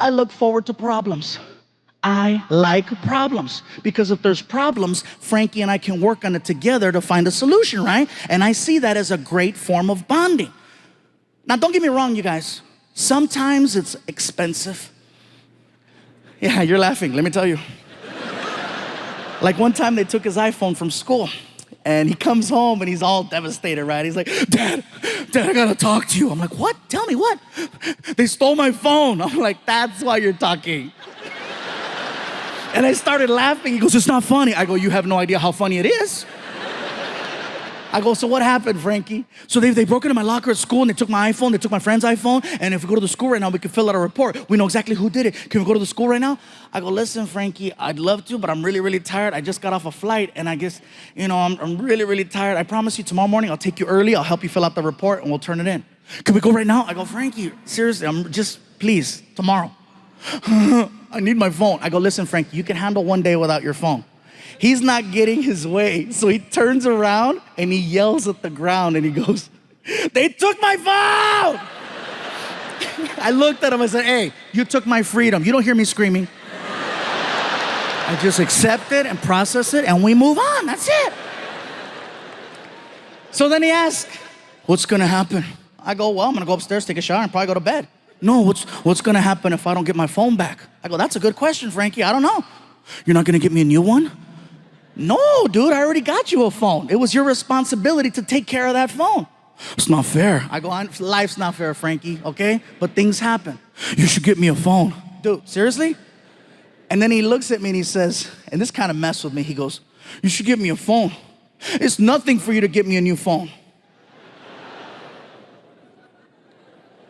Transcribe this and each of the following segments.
I look forward to problems. I like problems because if there's problems, Frankie and I can work on it together to find a solution, right? And I see that as a great form of bonding. Now, don't get me wrong, you guys. Sometimes it's expensive. Yeah, you're laughing, let me tell you. Like one time they took his iPhone from school and he comes home and he's all devastated, right? He's like, Dad, I gotta talk to you. I'm like, what? Tell me what? They stole my phone. I'm like, that's why you're talking. And I started laughing. He goes, it's not funny. I go, you have no idea how funny it is. I go, so what happened, Frankie? So they broke into my locker at school and they took my iPhone, they took my friend's iPhone, and if we go to the school right now, we can fill out a report. We know exactly who did it. Can we go to the school right now? I go, listen, Frankie, I'd love to, but I'm really, really tired. I just got off a flight, and I guess, I'm really, really tired. I promise you tomorrow morning I'll take you early, I'll help you fill out the report, and we'll turn it in. Can we go right now? I go, Frankie, seriously, please, tomorrow. I need my phone. I go, listen, Frankie, you can handle one day without your phone. He's not getting his way. So he turns around and he yells at the ground and he goes, they took my phone! I looked at him and said, hey, you took my freedom. You don't hear me screaming. I just accept it and process it and we move on. That's it. So then he asked, what's gonna happen? I go, well, I'm gonna go upstairs, take a shower, and probably go to bed. No, what's gonna happen if I don't get my phone back? I go, that's a good question, Frankie. I don't know. You're not gonna get me a new one? No, dude, I already got you a phone. It was your responsibility to take care of that phone. It's not fair. I go, life's not fair, Frankie, okay? But things happen. You should get me a phone. Dude, seriously? And then he looks at me and he says, and this kind of messed with me, he goes, you should get me a phone. It's nothing for you to get me a new phone.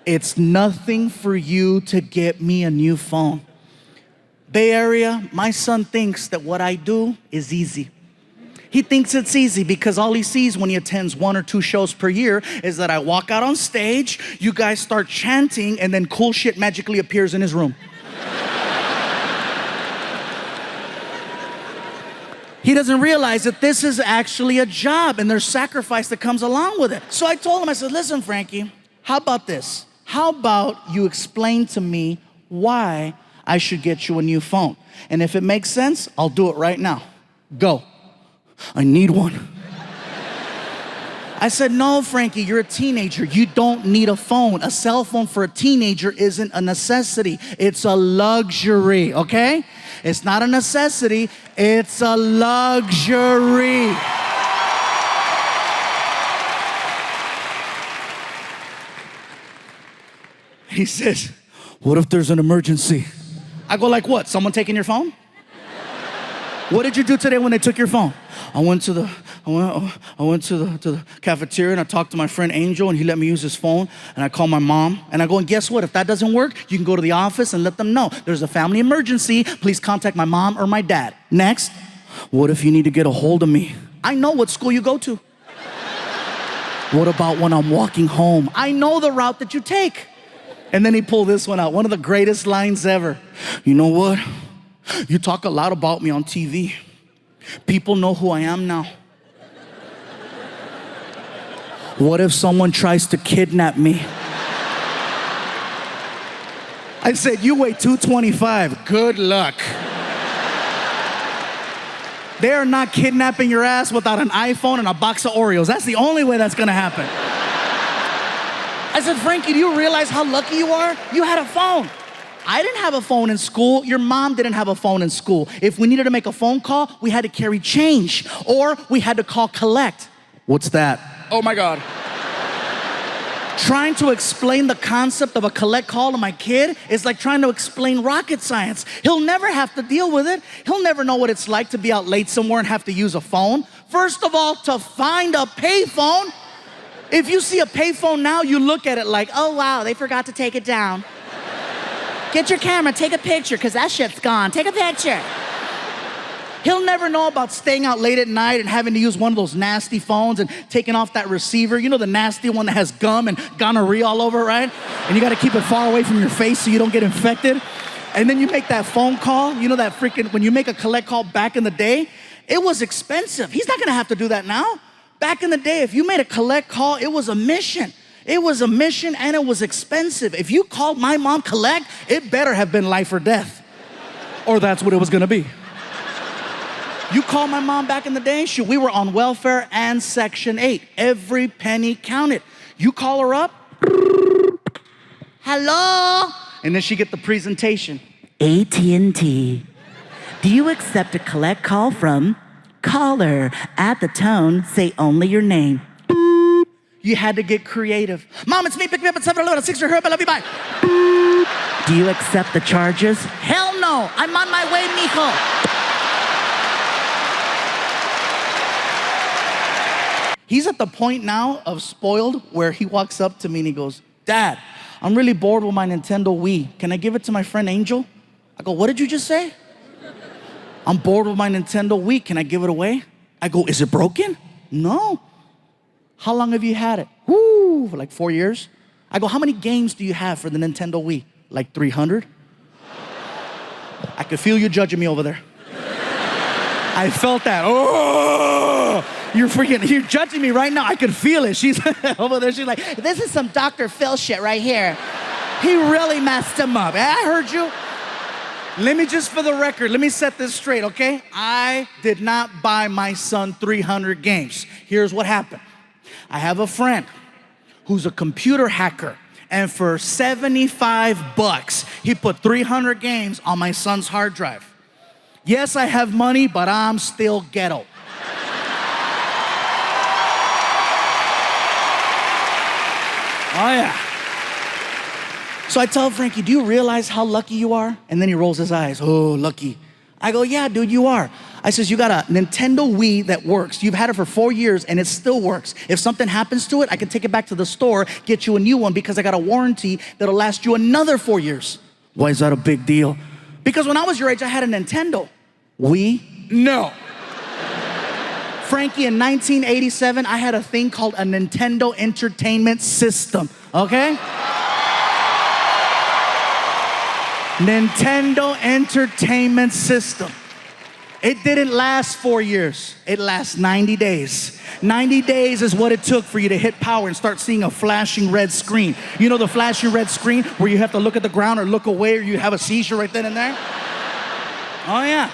It's nothing for you to get me a new phone. Bay Area, my son thinks that what I do is easy. He thinks it's easy because all he sees when he attends 1 or 2 shows per year is that I walk out on stage, you guys start chanting, and then cool shit magically appears in his room. He doesn't realize that this is actually a job and there's sacrifice that comes along with it. So I told him, I said, listen, Frankie, how about this? How about you explain to me why I should get you a new phone? And if it makes sense, I'll do it right now. Go. I need one. I said, no, Frankie, you're a teenager. You don't need a phone. A cell phone for a teenager isn't a necessity. It's a luxury, okay? It's not a necessity. It's a luxury. He says, what if there's an emergency? I go, like what? Someone taking your phone? What did you do today when they took your phone? I went to the cafeteria and I talked to my friend Angel and he let me use his phone and I called my mom and I go, and guess what? If that doesn't work, you can go to the office and let them know there's a family emergency. Please contact my mom or my dad. Next, what if you need to get a hold of me? I know what school you go to. What about when I'm walking home? I know the route that you take. And then he pulled this one out, one of the greatest lines ever. You know what? You talk a lot about me on TV. People know who I am now. What if someone tries to kidnap me? I said, you weigh 225. Good luck. They are not kidnapping your ass without an iPhone and a box of Oreos. That's the only way that's gonna happen. I said, Frankie, do you realize how lucky you are? You had a phone. I didn't have a phone in school. Your mom didn't have a phone in school. If we needed to make a phone call, we had to carry change or we had to call collect. What's that? Oh my God. Trying to explain the concept of a collect call to my kid is like trying to explain rocket science. He'll never have to deal with it. He'll never know what it's like to be out late somewhere and have to use a phone. First of all, to find a payphone. If you see a payphone now, you look at it like, oh wow, they forgot to take it down. Get your camera, take a picture, because that shit's gone. Take a picture. He'll never know about staying out late at night and having to use one of those nasty phones and taking off that receiver. You know, the nasty one that has gum and gonorrhea all over it, right? And you got to keep it far away from your face so you don't get infected. And then you make that phone call. You know that freaking, when you make a collect call back in the day, it was expensive. He's not going to have to do that now. Back in the day, if you made a collect call, it was a mission. It was a mission and it was expensive. If you called my mom collect, it better have been life or death. Or that's what it was gonna be. You call my mom back in the day, shoot, we were on welfare and Section 8. Every penny counted. You call her up, hello, and then she get the presentation. AT&T. Do you accept a collect call from caller? At the tone, say only your name. You had to get creative. Mom, it's me, pick me up at 7-Eleven, 6 I love you, bye. Do you accept the charges? Hell no, I'm on my way, mijo. He's at the point now of spoiled where he walks up to me and he goes, Dad, I'm really bored with my Nintendo Wii. Can I give it to my friend Angel? I go, what did you just say? I'm bored with my Nintendo Wii. Can I give it away? I go, is it broken? No. How long have you had it? Woo, for like 4 years. I go, how many games do you have for the Nintendo Wii? Like 300? I could feel you judging me over there. I felt that. Oh, you're judging me right now. I could feel it. She's over there. She's like, this is some Dr. Phil shit right here. He really messed him up. I heard you. Let me just, for the record, let me set this straight, okay? I did not buy my son 300 games. Here's what happened. I have a friend who's a computer hacker, and for $75, he put 300 games on my son's hard drive. Yes, I have money, but I'm still ghetto. Oh, yeah. So I tell Frankie, do you realize how lucky you are? And then he rolls his eyes. Oh, lucky. I go, yeah, dude, you are. I says, you got a Nintendo Wii that works. You've had it for 4 years and it still works. If something happens to it, I can take it back to the store, get you a new one because I got a warranty that'll last you another 4 years. Why is that a big deal? Because when I was your age, I had a Nintendo. Wii? No. Frankie, in 1987, I had a thing called a Nintendo Entertainment System, okay? Nintendo Entertainment System. It didn't last 4 years. It lasts 90 days. 90 days is what it took for you to hit power and start seeing a flashing red screen. You know the flashing red screen where you have to look at the ground or look away or you have a seizure right then and there? Oh, yeah.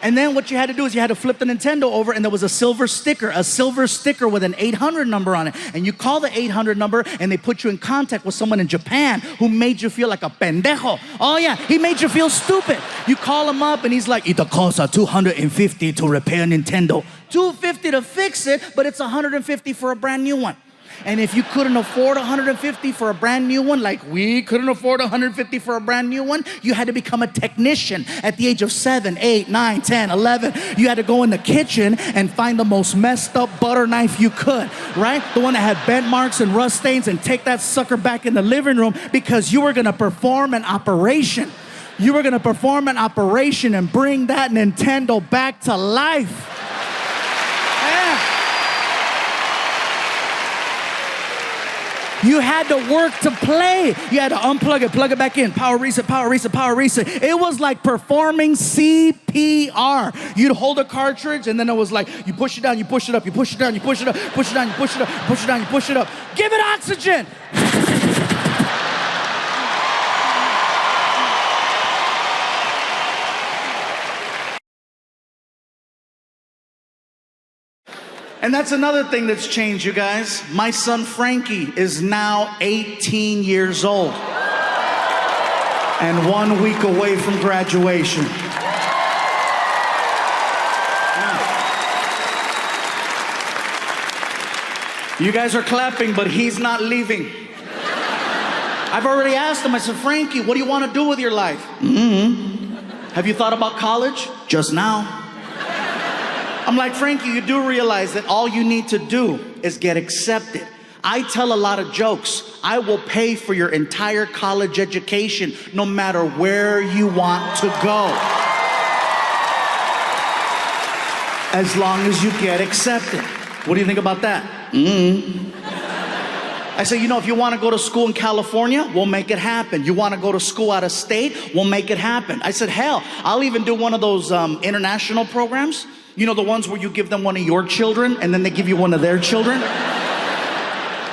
And then what you had to do is you had to flip the Nintendo over and there was a silver sticker with an 800 number on it. And you call the 800 number and they put you in contact with someone in Japan who made you feel like a pendejo. Oh yeah, he made you feel stupid. You call him up and he's like, it costs $250 to repair Nintendo. $250 to fix it, but it's $150 for a brand new one. And if you couldn't afford $150 for a brand new one, like we couldn't afford $150 for a brand new one, you had to become a technician at the age of 7, 8, 9, 10, 11. You had to go in the kitchen and find the most messed up butter knife you could, right? The one that had bent marks and rust stains, and take that sucker back in the living room because you were gonna perform an operation. You were gonna perform an operation and bring that Nintendo back to life. You had to work to play. You had to unplug it, plug it back in, power reset, power reset, power reset. It was like performing CPR. You'd hold a cartridge and then it was like, you push it down, you push it up, you push it down, you push it up, push it down, you push it up, push it down, you push it up. Give it oxygen. And that's another thing that's changed, you guys. My son Frankie is now 18 years old and 1 week away from graduation. You guys are clapping, but he's not leaving. I've already asked him, I said, Frankie, what do you want to do with your life? Have you thought about college? Just now. I'm like, Frankie, you do realize that all you need to do is get accepted. I tell a lot of jokes. I will pay for your entire college education no matter where you want to go. As long as you get accepted. What do you think about that? I say, you know, if you want to go to school in California, we'll make it happen. You want to go to school out of state, we'll make it happen. I said, hell, I'll even do one of those international programs. You know, the ones where you give them one of your children and then they give you one of their children?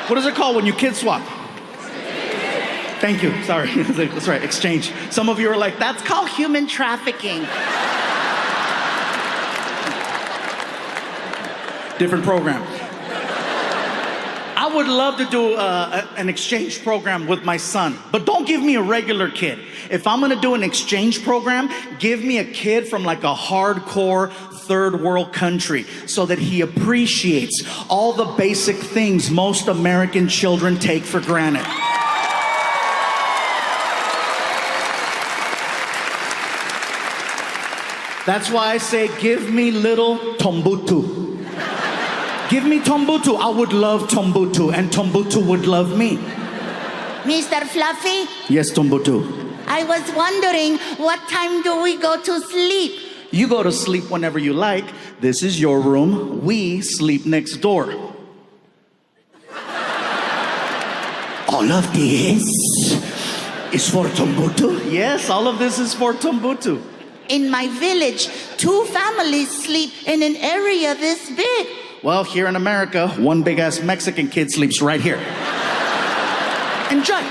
What is it called when you kid swap? Thank you. Sorry. That's right. Exchange. Some of you are like, that's called human trafficking. Different program. I would love to do an exchange program with my son, but don't give me a regular kid. If I'm gonna do an exchange program, give me a kid from like a hardcore third world country so that he appreciates all the basic things most American children take for granted. That's why I say, give me little Tombutu. Give me Tombutu. I would love Tombutu, and Tombutu would love me. Mr. Fluffy, Yes, Tombutu. I was wondering, what time do we go to sleep? You go to sleep whenever you like. This is your room. We sleep next door. All of this is for Tombutu? Yes, all of this is for Tombutu. In my village, 2 families sleep in an area this big. Well, here in America, one big-ass Mexican kid sleeps right here. Enjoy.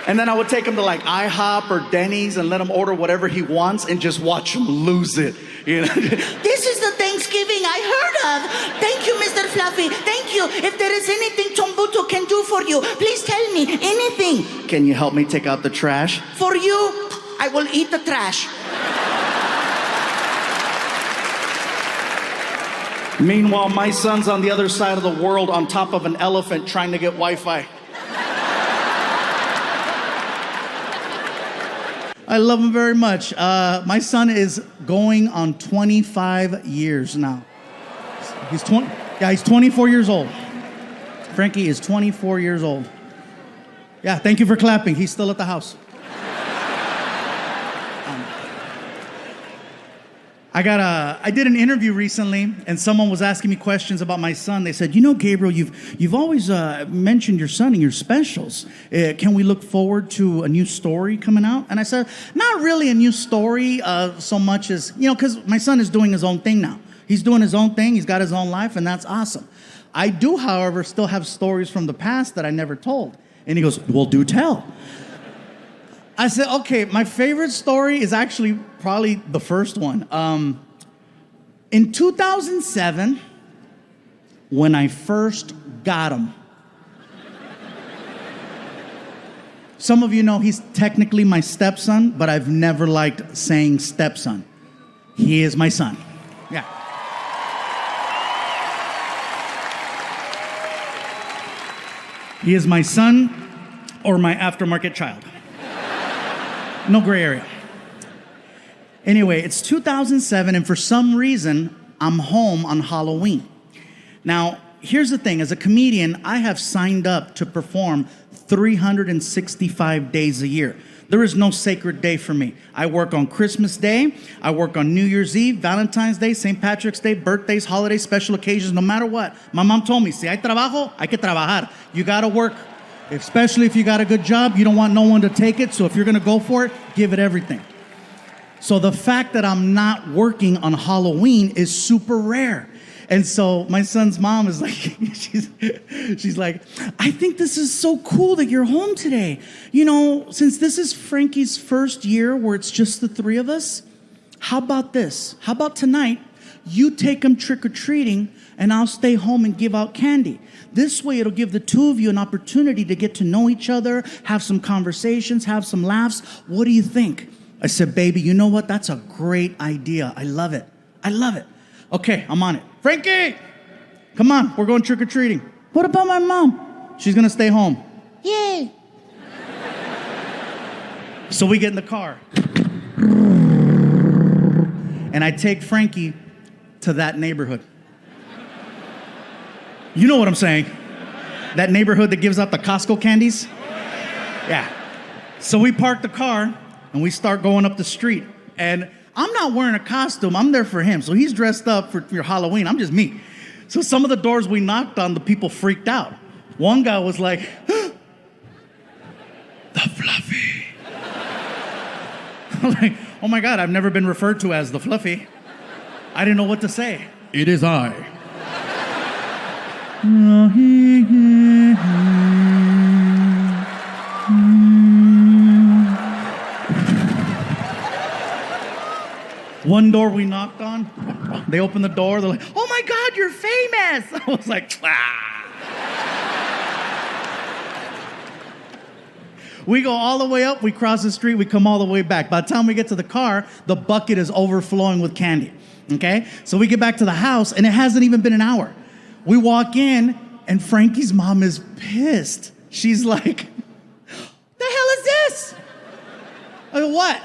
And then I would take him to like IHOP or Denny's and let him order whatever he wants and just watch him lose it. You know? This is the Thanksgiving I heard of. Thank you, Mr. Fluffy. Thank you. If there is anything Tombutu can do for you, please tell me. Anything. Can you help me take out the trash? For you, I will eat the trash. Meanwhile, my son's on the other side of the world on top of an elephant trying to get Wi-Fi. I love him very much. My son is going on 25 years now. He's 24 years old. Frankie is 24 years old. Yeah, thank you for clapping. He's still at the house. I did an interview recently, and someone was asking me questions about my son. They said, you know, Gabriel, you've always mentioned your son in your specials. Can we look forward to a new story coming out? And I said, not really a new story so much as, you know, because my son is doing his own thing now. He's doing his own thing. He's got his own life, and that's awesome. I do, however, still have stories from the past that I never told. And he goes, well, do tell. I said, okay, my favorite story is actually probably the first one. In 2007, when I first got him, some of you know he's technically my stepson, but I've never liked saying stepson. He is my son. Yeah. He is my son or my aftermarket child. No gray area. Anyway, it's 2007, and for some reason, I'm home on Halloween. Now, here's the thing. As a comedian, I have signed up to perform 365 days a year. There is no sacred day for me. I work on Christmas Day. I work on New Year's Eve, Valentine's Day, St. Patrick's Day, birthdays, holidays, special occasions, no matter what. My mom told me, si hay trabajo, hay que trabajar. You got to work. Especially if you got a good job, you don't want no one to take it. So if you're going to go for it, give it everything. So the fact that I'm not working on Halloween is super rare. And so my son's mom is like, she's like, I think this is so cool that you're home today. You know, since this is Frankie's first year where it's just the 3 of us, how about this? How about tonight, you take him trick-or-treating and I'll stay home and give out candy. This way it'll give the 2 of you an opportunity to get to know each other, have some conversations, have some laughs. What do you think? I said, baby, you know what? That's a great idea. I love it. I love it. Okay, I'm on it. Frankie, come on, we're going trick-or-treating. What about my mom? She's gonna stay home. Yay. So we get in the car. And I take Frankie to that neighborhood. You know what I'm saying? That neighborhood that gives out the Costco candies? Yeah. So we park the car and we start going up the street. And I'm not wearing a costume. I'm there for him. So he's dressed up for Halloween. I'm just me. So some of the doors we knocked on, the people freaked out. One guy was like, the Fluffy. I'm like, oh my God, I've never been referred to as the Fluffy. I didn't know what to say. It is I. One door we knocked on, they opened the door, they're like, oh my God, you're famous. I was like, ah. We go all the way up, we cross the street, we come all the way back. By the time we get to the car, the bucket is overflowing with candy, okay? So we get back to the house, and it hasn't even been an hour. We walk in, and Frankie's mom is pissed. She's like, the hell is this? I go, what?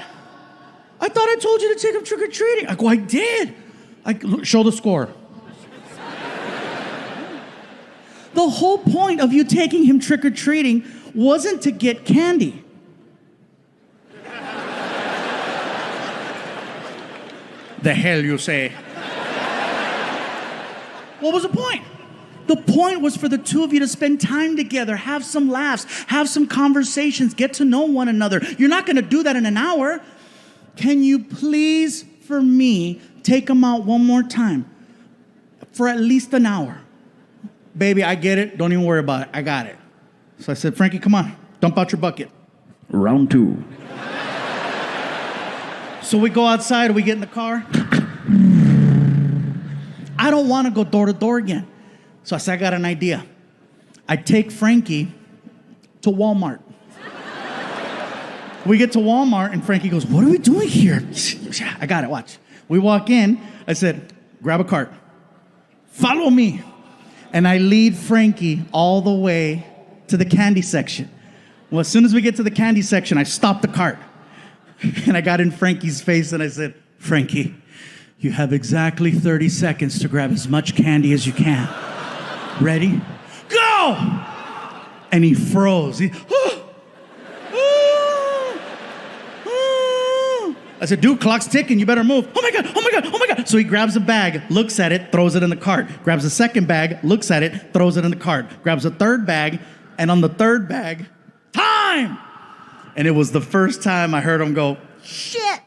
I thought I told you to take him trick-or-treating. I go, I did. Show the score. The whole point of you taking him trick-or-treating wasn't to get candy. The hell you say? What was the point? The point was for the two of you to spend time together, have some laughs, have some conversations, get to know one another. You're not going to do that in an hour. Can you please, for me, take him out one more time for at least an hour? Baby, I get it. Don't even worry about it. I got it. So I said, Frankie, come on. Dump out your bucket. Round 2. So we go outside, we get in the car. I don't want to go door to door again. So I said, I got an idea. I take Frankie to Walmart. We get to Walmart, and Frankie goes, what are we doing here? I got it, watch. We walk in. I said, grab a cart. Follow me. And I lead Frankie all the way to the candy section. Well, as soon as we get to the candy section, I stop the cart. And I got in Frankie's face, and I said, Frankie, you have exactly 30 seconds to grab as much candy as you can. Ready? Go! And he froze. I said, dude, clock's ticking. You better move. Oh, my God, oh, my God, oh, my God. So he grabs a bag, looks at it, throws it in the cart. Grabs a second bag, looks at it, throws it in the cart. Grabs a third bag, and on the third bag, time! And it was the first time I heard him go, shit!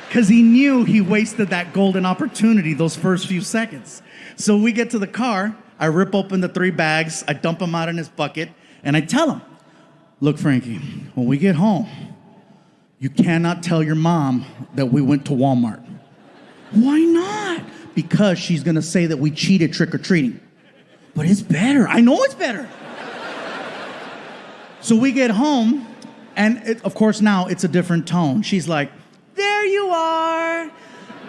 Because he knew he wasted that golden opportunity those first few seconds. So we get to the car, I rip open the 3 bags, I dump them out in his bucket, and I tell him, look, Frankie, when we get home, you cannot tell your mom that we went to Walmart. Why not? Because she's gonna say that we cheated trick-or-treating. But it's better. I know it's better. So we get home, and of course now it's a different tone. She's like, there you are.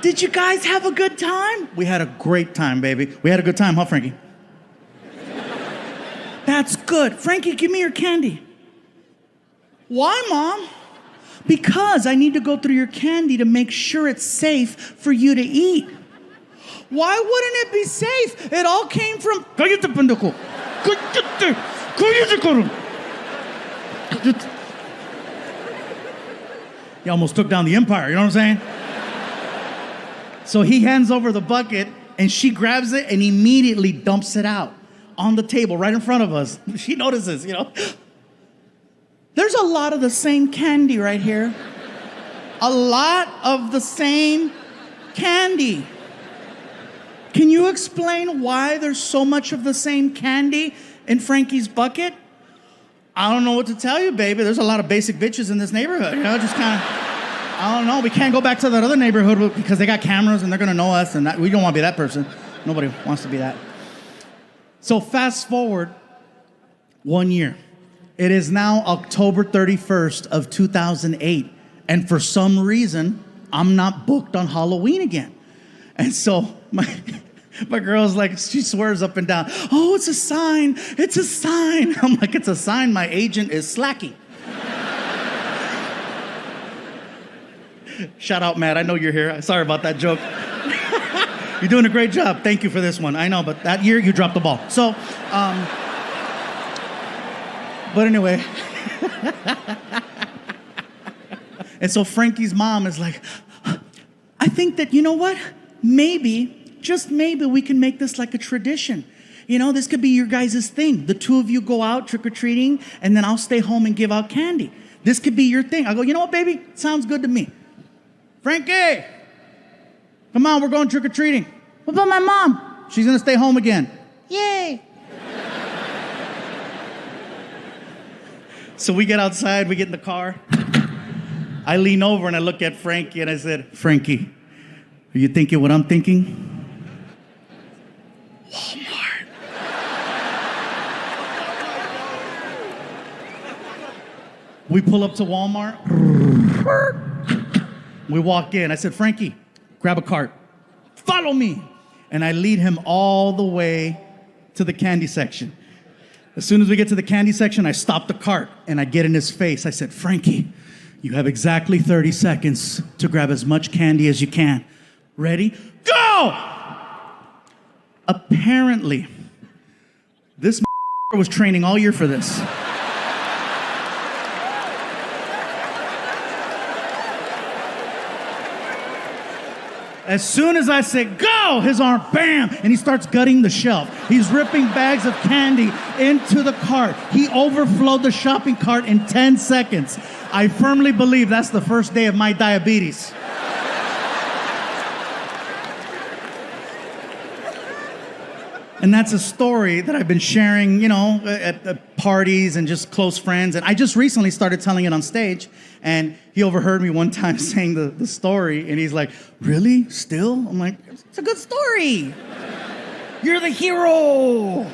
Did you guys have a good time? We had a great time, baby. We had a good time, huh, Frankie? That's good. Frankie, give me your candy. Why, Mom? Because I need to go through your candy to make sure it's safe for you to eat. Why wouldn't it be safe? It all came from... Cállate, pendejo. Cállate. Cállate, cabrón. You almost took down the empire, you know what I'm saying? So he hands over the bucket, and she grabs it and immediately dumps it out on the table right in front of us. She notices, you know. There's a lot of the same candy right here. A lot of the same candy. Can you explain why there's so much of the same candy in Frankie's bucket? I don't know what to tell you, baby. There's a lot of basic bitches in this neighborhood, you know, just kind of, I don't know. We can't go back to that other neighborhood because they got cameras and they're going to know us, and we don't want to be that person. Nobody wants to be that. So fast forward 1 year. It is now October 31st of 2008, and for some reason, I'm not booked on Halloween again. And so my girl's like, she swears up and down, oh, it's a sign, it's a sign. I'm like, it's a sign my agent is slacking. Shout out, Matt, I know you're here. Sorry about that joke. You're doing a great job. Thank you for this one. I know, but that year you dropped the ball. So, but anyway. And so Frankie's mom is like, I think that, you know what? Maybe, just maybe we can make this like a tradition. You know, this could be your guys' thing. The two of you go out trick-or-treating, and then I'll stay home and give out candy. This could be your thing. I go, you know what, baby? Sounds good to me. Frankie, come on, we're going trick-or-treating. What about my mom? She's gonna stay home again. Yay. So we get outside, we get in the car. I lean over and I look at Frankie and I said, Frankie, are you thinking what I'm thinking? Walmart. We pull up to Walmart. We walk in. I said, Frankie, grab a cart. Follow me. And I lead him all the way to the candy section. As soon as we get to the candy section, I stop the cart and I get in his face. I said, Frankie, you have exactly 30 seconds to grab as much candy as you can. Ready? Go! Apparently, this was training all year for this. As soon as I said, go, his arm, bam, and he starts gutting the shelf. He's ripping bags of candy into the cart. He overflowed the shopping cart in 10 seconds. I firmly believe that's the first day of my diabetes. And that's a story that I've been sharing, you know, at parties and just close friends. And I just recently started telling it on stage. And he overheard me one time saying the story. And he's like, really? Still? I'm like, it's a good story. You're the hero.